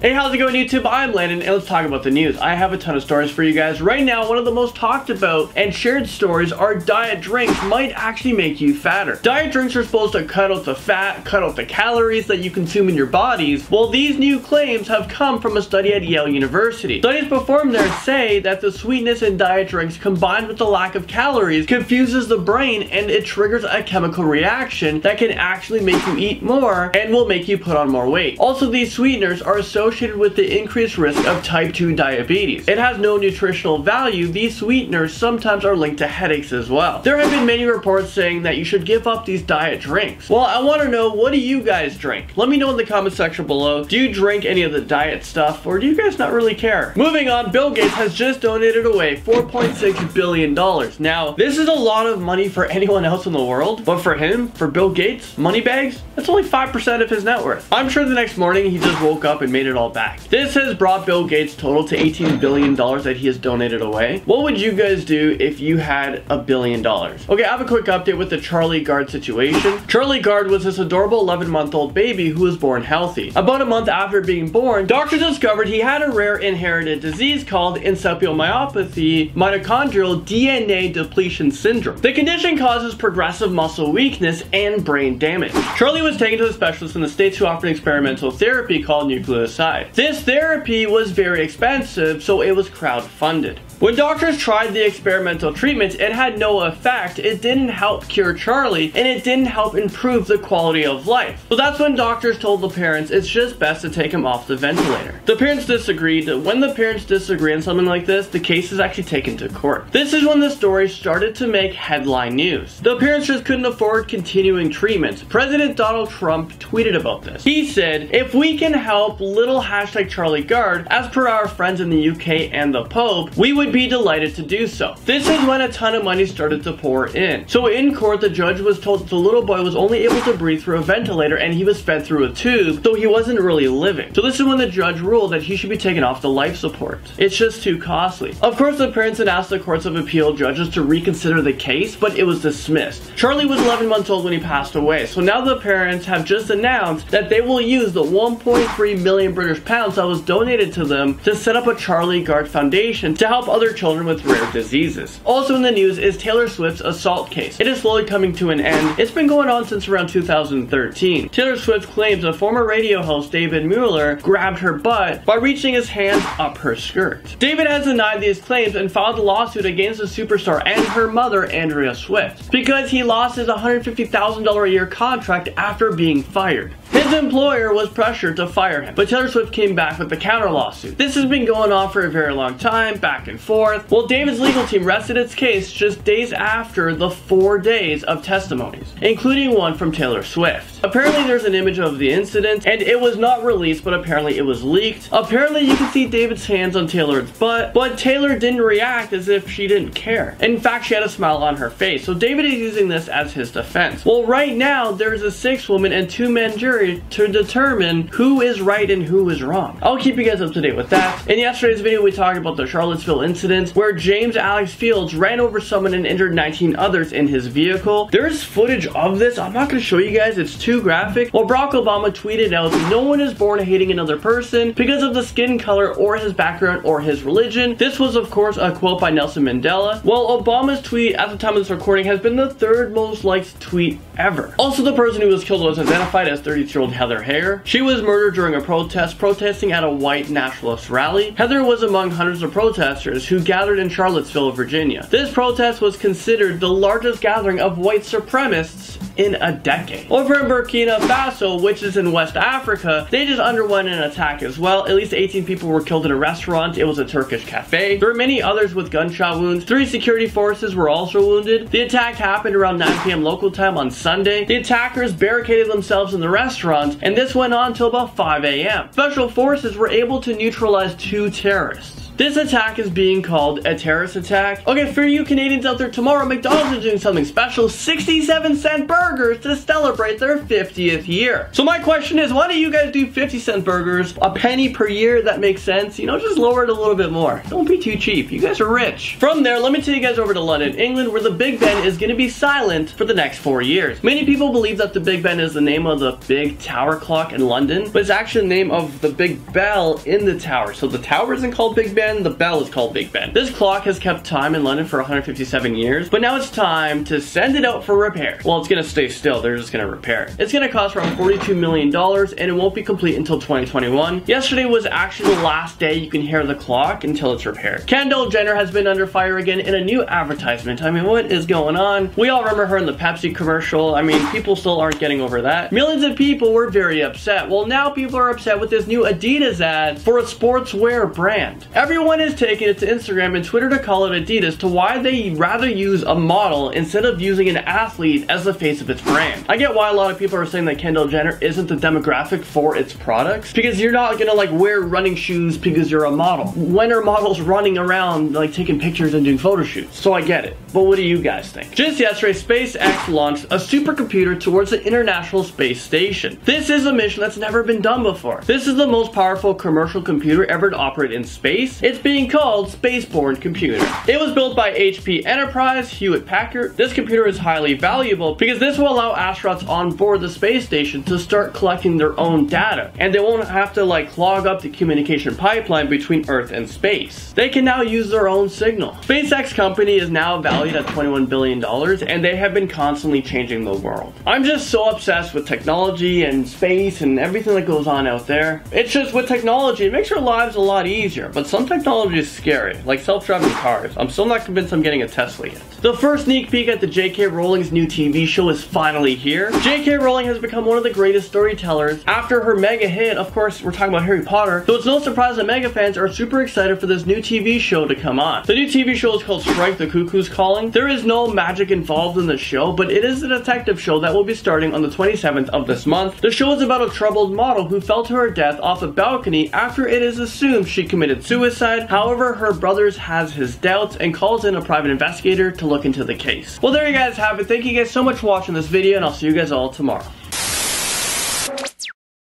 Hey, how's it going, YouTube? I'm Landon, and let's talk about the news. I have a ton of stories for you guys. Right now, one of the most talked about and shared stories are diet drinks might actually make you fatter. Diet drinks are supposed to cut out the fat, cut out the calories that you consume in your bodies. Well, these new claims have come from a study at Yale University. Studies performed there say that the sweetness in diet drinks combined with the lack of calories confuses the brain, and it triggers a chemical reaction that can actually make you eat more and will make you put on more weight. Also, these sweeteners are associated with the increased risk of type 2 diabetes. It has no nutritional value. These sweeteners sometimes are linked to headaches as well. There have been many reports saying that you should give up these diet drinks. Well, I want to know, what do you guys drink? Let me know in the comment section below. Do you drink any of the diet stuff, or do you guys not really care? Moving on, Bill Gates has just donated away $4.6 billion. Now, this is a lot of money for anyone else in the world, but for him, for Bill Gates, money bags, that's only 5% of his net worth. I'm sure the next morning he just woke up and made it all back. This has brought Bill Gates' total to $18 billion that he has donated away. What would you guys do if you had $1 billion? Okay, I have a quick update with the Charlie Gard situation. Charlie Gard was this adorable 11-month-old baby who was born healthy. About a month after being born, doctors discovered he had a rare inherited disease called encephalomyopathy mitochondrial DNA depletion syndrome. The condition causes progressive muscle weakness and brain damage. Charlie was taken to a specialist in the States who offered experimental therapy called nucleoside. This therapy was very expensive, so it was crowdfunded. When doctors tried the experimental treatment, it had no effect. It didn't help cure Charlie, and it didn't help improve the quality of life. So that's when doctors told the parents it's just best to take him off the ventilator. The parents disagreed. When the parents disagree on something like this, the case is actually taken to court. This is when the story started to make headline news. The parents just couldn't afford continuing treatment. President Donald Trump tweeted about this. He said, "If we can help little #Charlie Gard, as per our friends in the UK and the Pope, we would be delighted to do so." This is when a ton of money started to pour in. So in court, the judge was told that the little boy was only able to breathe through a ventilator and he was fed through a tube, so he wasn't really living. So this is when the judge ruled that he should be taken off the life support. It's just too costly. Of course, the parents had asked the courts of appeal judges to reconsider the case, but it was dismissed. Charlie was 11 months old when he passed away, so now the parents have just announced that they will use the 1.3 million British pounds that was donated to them to set up a Charlie Gard Foundation to help other children with rare diseases. Also in the news is Taylor Swift's assault case. It is slowly coming to an end. It's been going on since around 2013. Taylor Swift claims a former radio host, David Mueller, grabbed her butt by reaching his hand up her skirt. David has denied these claims and filed a lawsuit against the superstar and her mother, Andrea Swift, because he lost his $150,000 a year contract after being fired. His employer was pressured to fire him, but Taylor Swift came back with the counter lawsuit. This has been going on for a very long time, back and forth. Well, David's legal team rested its case just days after the 4 days of testimonies, including one from Taylor Swift. Apparently there's an image of the incident, and it was not released, but apparently it was leaked. Apparently you can see David's hands on Taylor's butt, but Taylor didn't react as if she didn't care. In fact, she had a smile on her face, so David is using this as his defense. Well, right now, there's a 6-woman and 2-man jury to determine who is right and who is wrong. I'll keep you guys up to date with that. In yesterday's video, we talked about the Charlottesville incident where James Alex Fields ran over someone and injured 19 others in his vehicle. There's footage of this. I'm not going to show you guys. It's too graphic. Well, Barack Obama tweeted out, "No one is born hating another person because of the skin color or his background or his religion." This was, of course, a quote by Nelson Mandela. Well, Obama's tweet at the time of this recording has been the 3rd most liked tweet ever. Also, the person who was killed was identified as 32-year-old Heather Heyer. She was murdered during a protest protesting at a white nationalist rally. Heather was among hundreds of protesters who gathered in Charlottesville, Virginia. This protest was considered the largest gathering of white supremacists in a decade. Over in Burkina Faso, which is in West Africa, they just underwent an attack as well. At least 18 people were killed in a restaurant. It was a Turkish cafe. There were many others with gunshot wounds. 3 security forces were also wounded. The attack happened around 9 p.m. local time on Sunday. The attackers barricaded themselves in the restaurant, and this went on till about 5 a.m. Special forces were able to neutralize 2 terrorists. This attack is being called a terrorist attack. Okay, for you Canadians out there, tomorrow McDonald's is doing something special, 67-cent burgers to celebrate their 50th year. So my question is, why do you guys do 50-cent burgers, a penny per year? That makes sense. You know, just lower it a little bit more. Don't be too cheap. You guys are rich. From there, let me take you guys over to London, England, where the Big Ben is going to be silent for the next 4 years. Many people believe that the Big Ben is the name of the big tower clock in London, but it's actually the name of the big bell in the tower. So the tower isn't called Big Ben, the bell is called Big Ben. This clock has kept time in London for 157 years, but now it's time to send it out for repair. Well, it's going to stay still. They're just going to repair it. It's going to cost around $42 million, and it won't be complete until 2021. Yesterday was actually the last day you can hear the clock until it's repaired. Kendal Jenner has been under fire again in a new advertisement. I mean, what is going on? We all remember her in the Pepsi commercial. I mean, people still aren't getting over that. Millions of people were very upset. Well, now people are upset with this new Adidas ad for a sportswear brand. Everyone is taking it to Instagram and Twitter to call it Adidas to why they rather use a model instead of using an athlete as the face of its brand. I get why a lot of people are saying that Kendal Jenner isn't the demographic for its products, because you're not gonna like wear running shoes because you're a model. When are models running around like taking pictures and doing photo shoots? So I get it, but what do you guys think? Just yesterday, SpaceX launched a supercomputer towards the International Space Station. This is a mission that's never been done before. This is the most powerful commercial computer ever to operate in space. It's being called Spaceborne Computer. It was built by HP Enterprise, Hewlett Packard. This computer is highly valuable because this will allow astronauts on board the space station to start collecting their own data, and they won't have to like clog up the communication pipeline between Earth and space. They can now use their own signal. SpaceX company is now valued at $21 billion, and they have been constantly changing the world. I'm just so obsessed with technology and space and everything that goes on out there. It's just with technology, it makes our lives a lot easier, but some technology is scary, like self-driving cars. I'm still not convinced I'm getting a Tesla yet. The first sneak peek at the J.K. Rowling's new TV show is finally here. J.K. Rowling has become one of the greatest storytellers after her mega hit. Of course, we're talking about Harry Potter, so it's no surprise that mega fans are super excited for this new TV show to come on. The new TV show is called Strike the Cuckoo's Calling. There is no magic involved in the show, but it is a detective show that will be starting on the 27th of this month. The show is about a troubled model who fell to her death off a balcony after it is assumed she committed suicide. However, her brother has his doubts and calls in a private investigator to look into the case. Well, there you guys have it. Thank you guys so much for watching this video, and I'll see you guys all tomorrow.